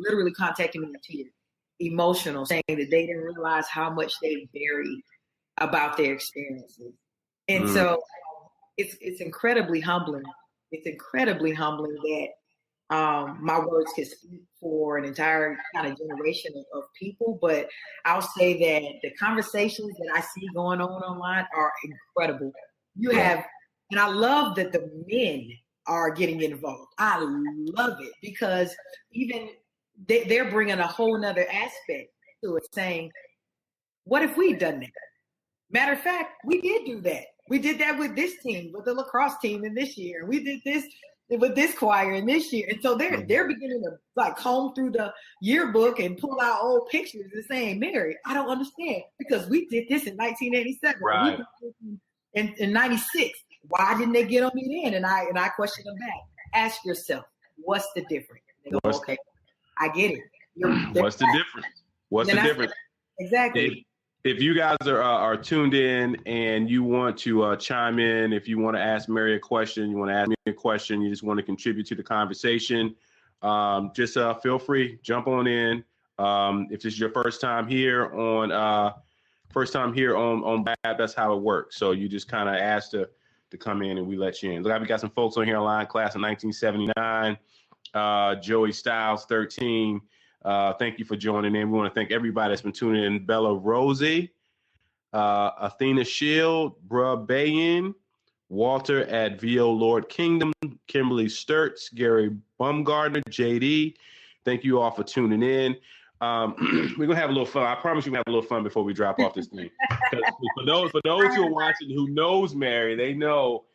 literally contacted me in tears, emotional, saying that they didn't realize how much they buried about their experiences. And so it's incredibly humbling. It's incredibly humbling that my words can speak for an entire kind of generation of people. But I'll say that the conversations that I see going on online are incredible. You have, and I love that the men are getting involved. I love it because even they're bringing a whole nother aspect to it, saying, what if we'd done that? Matter of fact, we did do that. We did that with this team, with the lacrosse team in this year. We did this with this choir in this year. And so they're beginning to like comb through the yearbook and pull out old pictures and saying, Mary, I don't understand because we did this in 1987. Right. We did this in 96. Why didn't they get on me then? And I question them back. Ask yourself, what's the difference? They go, okay, I get it. What's the difference? What's the difference? Exactly. If you guys are tuned in and you want to chime in, if you want to ask Mary a question, you want to ask me a question, you just want to contribute to the conversation, just feel free, jump on in. If this is your first time here on BAB, that's how it works. So you just kind of ask to come in and we let you in. Look, we got some folks on here online, class of 1979, Joey Styles, 13. Thank you for joining in. We want to thank everybody that's been tuning in. Bella Rosie, Athena Shield, Bruh Bayin, Walter at VO Lord Kingdom, Kimberly Sturts, Gary Bumgardner, JD. Thank you all for tuning in. We're going to have a little fun. I promise you we'll have a little fun before we drop off this thing. For those who are watching who knows Mary, they know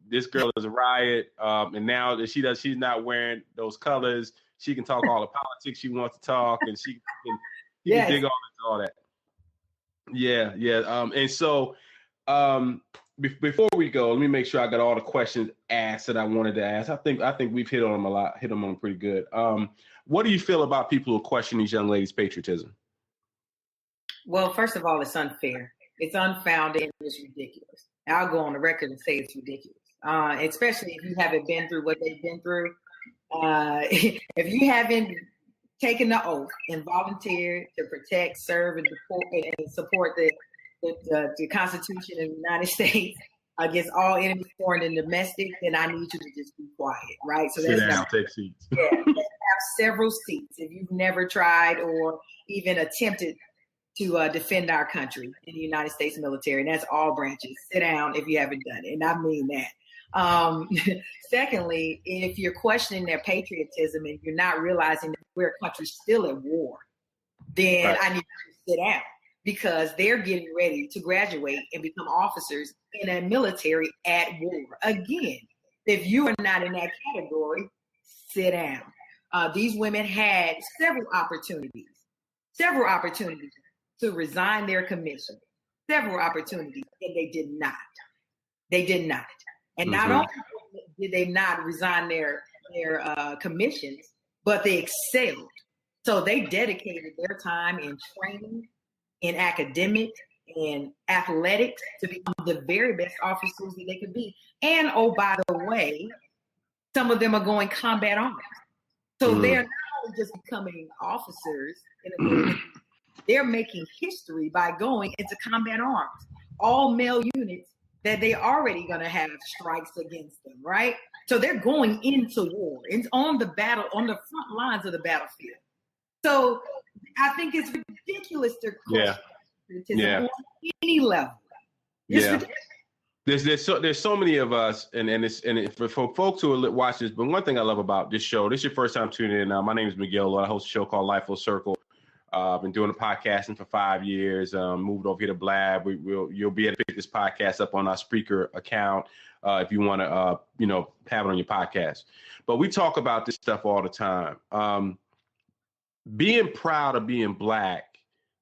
this girl is a riot. And now that she's not wearing those colors, she can talk all the politics she wants to talk, and she can dig all into all that. Yeah. And so before we go, let me make sure I got all the questions asked that I wanted to ask. I think we've hit on them a lot, hit them on pretty good. What do you feel about people who question these young ladies' patriotism? Well, first of all, it's unfair. It's unfounded and it's ridiculous. I'll go on the record and say it's ridiculous, especially if you haven't been through what they've been through. If you haven't taken the oath and volunteered to protect, serve, and support the Constitution of the United States against all enemies, foreign and domestic, then I need you to just be quiet, right? So sit down, take seats. Yeah, have several seats if you've never tried or even attempted to defend our country in the United States military. And that's all branches. Sit down if you haven't done it, and I mean that. Secondly, if you're questioning their patriotism and you're not realizing that we're a country still at war, then right. I need you to sit down because they're getting ready to graduate and become officers in a military at war. Again, if you are not in that category, sit down. These women had several opportunities to resign their commission, several opportunities, and they did not. And not only did they not resign their commissions, but they excelled. So they dedicated their time in training, in academic, in athletics to become the very best officers that they could be. And oh, by the way, some of them are going combat arms. So they're not only just becoming officers, they're making history by going into combat arms. All male units that they already going to have strikes against them, right? So they're going into war. It's on the front lines of the battlefield. So I think it's ridiculous to question patriotism on any level. There's so many of us, and for folks who are watching this. But one thing I love about this show, this is your first time tuning in. My name is Miguel. I host a show called Life Full Circle. I've been doing the podcasting for 5 years. Moved over here to Blab. You'll be able to pick this podcast up on our Spreaker account if you want to, have it on your podcast. But we talk about this stuff all the time. Being proud of being Black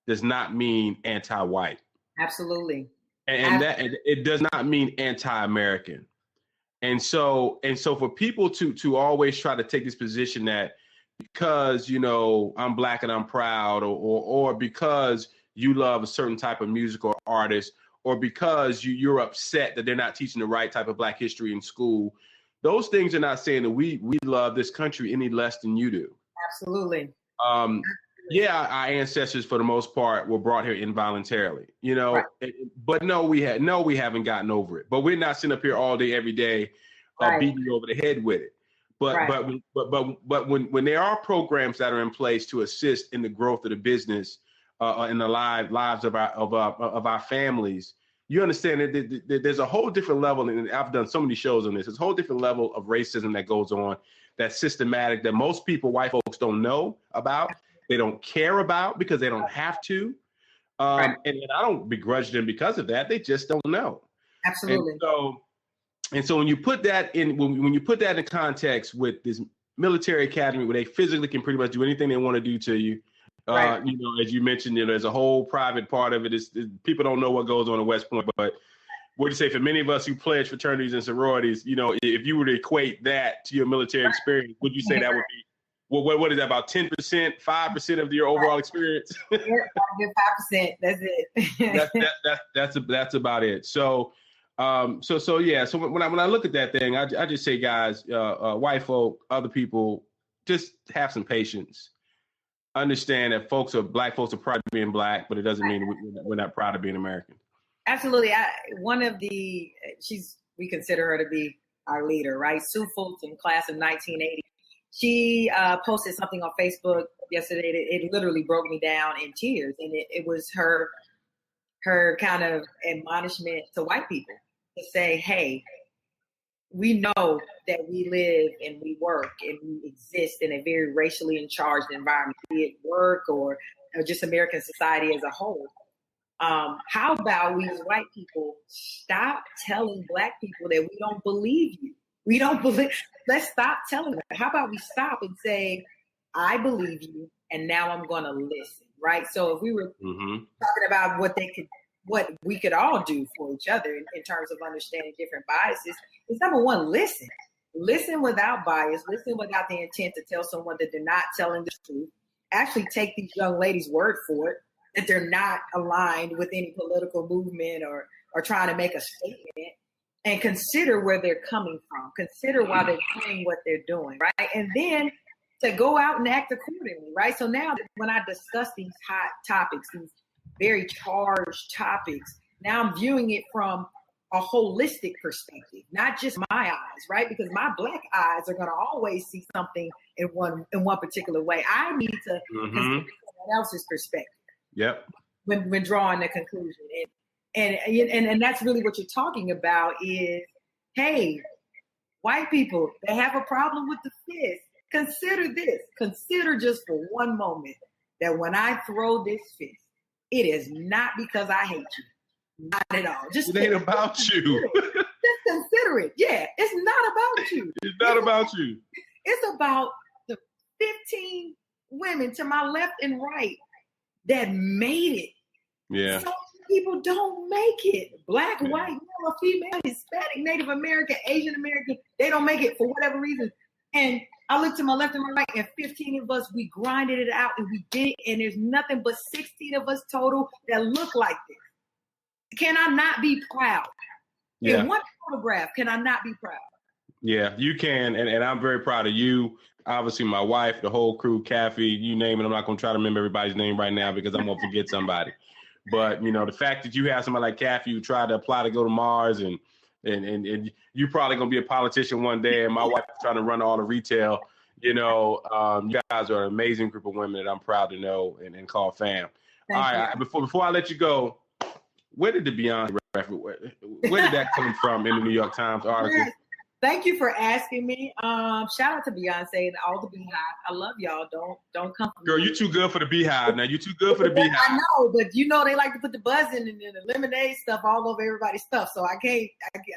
does not mean anti-white. Absolutely. And it does not mean anti-American. And so for people to always try to take this position that because, I'm Black and I'm proud, or because you love a certain type of music or artist, or because you're upset that they're not teaching the right type of Black history in school, those things are not saying that we love this country any less than you do. Absolutely. Yeah, our ancestors for the most part were brought here involuntarily, you know. Right. But we haven't gotten over it. But we're not sitting up here all day, every day, beating you over the head with it. But when there are programs that are in place to assist in the growth of the business, in the lives of our families, you understand that there's a whole different level, and I've done so many shows on this. There's a whole different level of racism that goes on, that's systematic, that most people, white folks, don't know about. They don't care about because they don't have to. And I don't begrudge them because of that. They just don't know. Absolutely. And so when you put that in, when you put that in context with this military academy where they physically can pretty much do anything they want to do to you, you know, as you mentioned, you know, there's a whole private part of it. People don't know what goes on at West Point, but what do you say for many of us who pledge fraternities and sororities, you know, if you were to equate that to your military experience, would you say that would be, what is that, about 10%, 5% of your overall experience? 5%. That's it. that's about it. So yeah. So when I look at that thing, I just say, guys, white folk, other people, just have some patience. Understand that black folks are proud of being black, but it doesn't mean we're not proud of being American. Absolutely. We consider her to be our leader, right? Sue Fulton, class of 1980. She posted something on Facebook yesterday that it literally broke me down in tears. And it was her kind of admonishment to white people to say, hey, we know that we live and we work and we exist in a very racially charged environment, be it work or just American society as a whole. How about we as white people stop telling black people that we don't believe you? Let's stop telling them. How about we stop and say, I believe you, and now I'm going to listen, right? So if we were talking about what we could all do for each other in terms of understanding different biases, is number one, listen. Listen without bias. Listen without the intent to tell someone that they're not telling the truth. Actually take these young ladies' word for it, that they're not aligned with any political movement or trying to make a statement, and consider where they're coming from. Consider why they're doing what they're doing, right? And then to go out and act accordingly, right? So now when I discuss these hot topics, these very charged topics, now I'm viewing it from a holistic perspective, not just my eyes, right? Because my black eyes are going to always see something in one particular way. I need to consider someone else's perspective. Yep. When drawing the conclusion. And that's really what you're talking about is, hey, white people, they have a problem with the fist. Consider this. Consider just for one moment that when I throw this fist, it is not because I hate you. Not at all. Just it ain't about you. Just consider it. Yeah, it's not about you. It's not about you. It's about the 15 women to my left and right that made it. Yeah. Some people don't make it. Black, white, male, female, Hispanic, Native American, Asian American, they don't make it for whatever reason. And I look to my left and my right, and 15 of us, we grinded it out and we did it. And there's nothing but 16 of us total that look like this. Can I not be proud? Yeah. In one photograph, can I not be proud? Yeah, you can. And I'm very proud of you. Obviously, my wife, the whole crew, Kathy, you name it. I'm not going to try to remember everybody's name right now because I'm going to forget somebody. But, you know, the fact that you have somebody like Kathy who tried to apply to go to Mars and you're probably going to be a politician one day, and my wife is trying to run all the retail, you know, you guys are an amazing group of women that I'm proud to know and call fam. Thank all right, before I let you go, where did the Beyonce reference, where did that come from in the New York Times article? Yes. Thank you for asking me. Shout out to Beyonce and all the Beehive. I love y'all. Don't come for Girl, me. you too good for the Beehive. Now you too good for the Beehive. I know, but you know they like to put the buzzing and the lemonade stuff all over everybody's stuff. So I can't.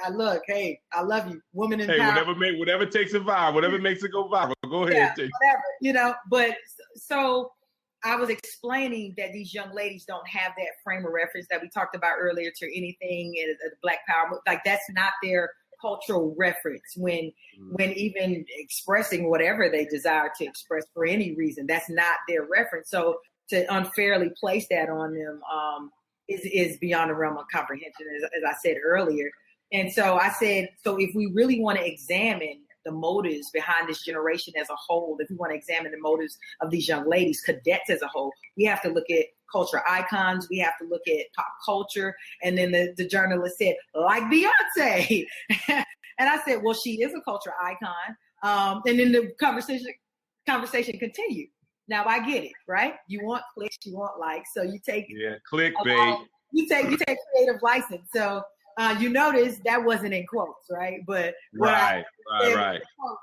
I look. Hey, I love you, woman in power. Hey, whatever takes it viral, whatever makes it go viral. Go ahead. Yeah, whatever. You know, but so I was explaining that these young ladies don't have that frame of reference that we talked about earlier to anything in the Black Power. Like that's not their cultural reference when even expressing whatever they desire to express for any reason. That's not their reference. So to unfairly place that on them is beyond the realm of comprehension, as I said earlier. And so I said, so if we really want to examine the motives behind this generation as a whole, if we want to examine the motives of these young ladies, cadets as a whole, we have to look at culture icons. We have to look at pop culture. And then the journalist said, like Beyonce. And I said, well, she is a culture icon. And then the conversation continued. Now I get it, right? You want clicks, you want likes, so you take clickbait. You take creative license. So you notice that wasn't in quotes, right? But right.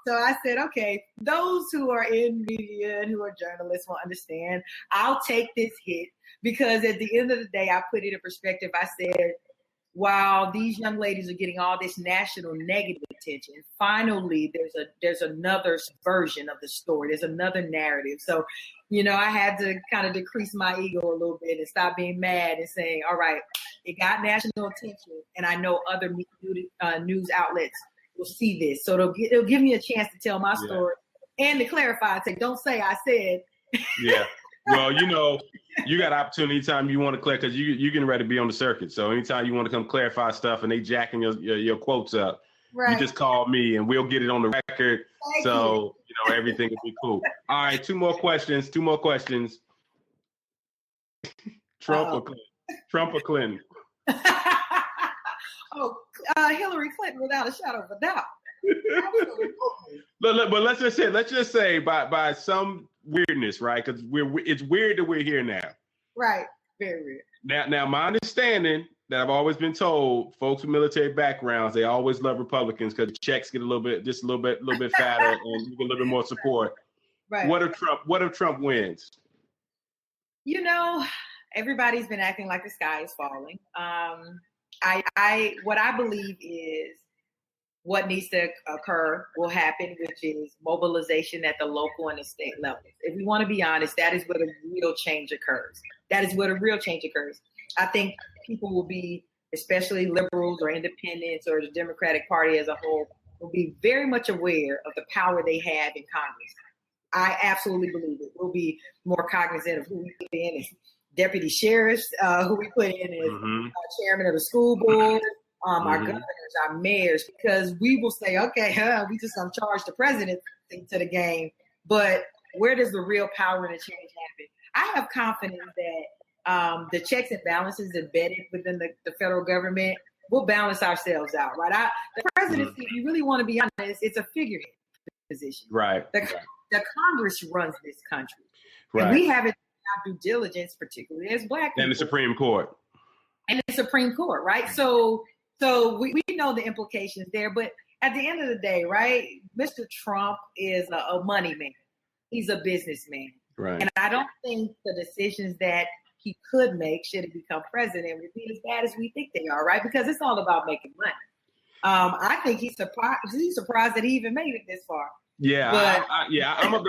So I said, okay, those who are in media and who are journalists will understand. I'll take this hit because at the end of the day, I put it in perspective. I said, while these young ladies are getting all this national negative attention, finally there's another version of the story. There's another narrative. So, I had to kind of decrease my ego a little bit and stop being mad and saying, all right, it got national attention, and I know other news outlets will see this. So it'll give me a chance to tell my story and to clarify and say, don't say I said. Yeah. Well, you got opportunity anytime you want to clear, because you're getting ready to be on the circuit. So anytime you want to come clarify stuff and they jacking your quotes up, right, you just call me and we'll get it on the record. Thank you. Everything will be cool. All right, two more questions. Trump or Clinton? Hillary Clinton, without a shadow of a doubt. But let's just say by some weirdness, right? Because it's weird that we're here now. Right, very weird. Now, my understanding that I've always been told, folks with military backgrounds, they always love Republicans because the checks get a little bit fatter and you get a little bit more support. Right. What if Trump wins? Everybody's been acting like the sky is falling. What I believe is what needs to occur will happen, which is mobilization at the local and the state levels. If we want to be honest, that is where the real change occurs. I think people will be, especially liberals or independents or the Democratic Party as a whole, will be very much aware of the power they have in Congress. I absolutely believe it. We'll be more cognizant of who we put in as deputy sheriffs, who we put in as chairman of the school board, our governors, our mayors, because we will say, okay, we just going to charge the president to the game. But where does the real power and the change happen? I have confidence that the checks and balances embedded within the federal government will balance ourselves out, right? The presidency, if you really want to be honest, it's a figurehead position. Right. The Congress runs this country. Right. And we haven't done due diligence, particularly as Black people. And the Supreme Court. Right? So we know the implications there. But at the end of the day, right, Mr. Trump is a money man. He's a businessman. Right. And I don't think the decisions that he could make should he become president would be as bad as we think they are, right? Because it's all about making money. I think he's surprised that he even made it this far. Yeah, but, I'm of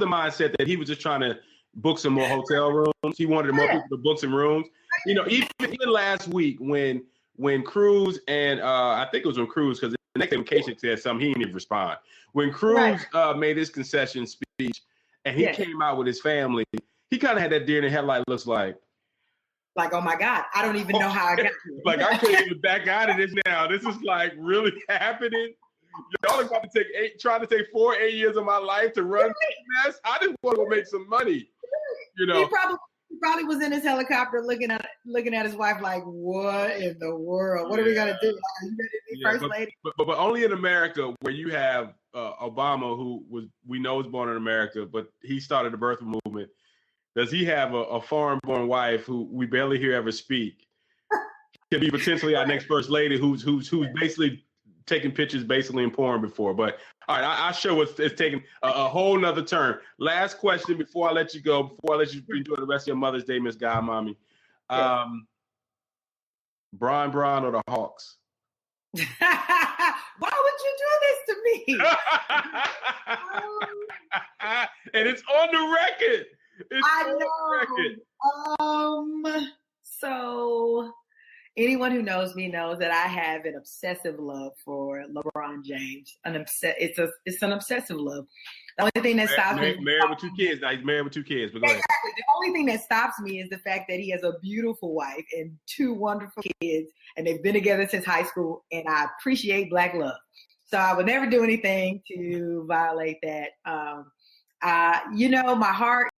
the mindset that he was just trying to book some more hotel rooms. He wanted more people to book some rooms. Even last week when Cruz and I think it was when Cruz, because the next communication said something, he didn't even respond. When Cruz made his concession speech and he came out with his family, he kind of had that deer in the headlight looks like, oh my God, I don't even know how I got here. Like, I can't even back out of this now. This is like really happening. Y'all are about to trying to take 8 years of my life to run this mess. I just want to go make some money. He probably was in his helicopter looking at his wife like, what in the world? What are we gonna do? Are you ready to be first lady? But only in America, where you have Obama, who we know was born in America, but he started the birth movement. Does he have a foreign-born wife who we barely hear ever speak? Can be potentially our next first lady, who's basically taking pictures basically in porn before. But all right, our show is taking a whole nother turn. Last question before I let you go, before I let you enjoy the rest of your Mother's Day, Miss Guy Mommy. Brian or the Hawks? Why would you do this to me? And it's on the record. So anyone who knows me knows that I have an obsessive love for LeBron James. It's an obsessive love. The only thing that stops me. Married with 2 kids. Now he's married with 2 kids. But go ahead. The only thing that stops me is the fact that he has a beautiful wife and 2 wonderful kids, and they've been together since high school. And I appreciate Black love. So I would never do anything to violate that. My heart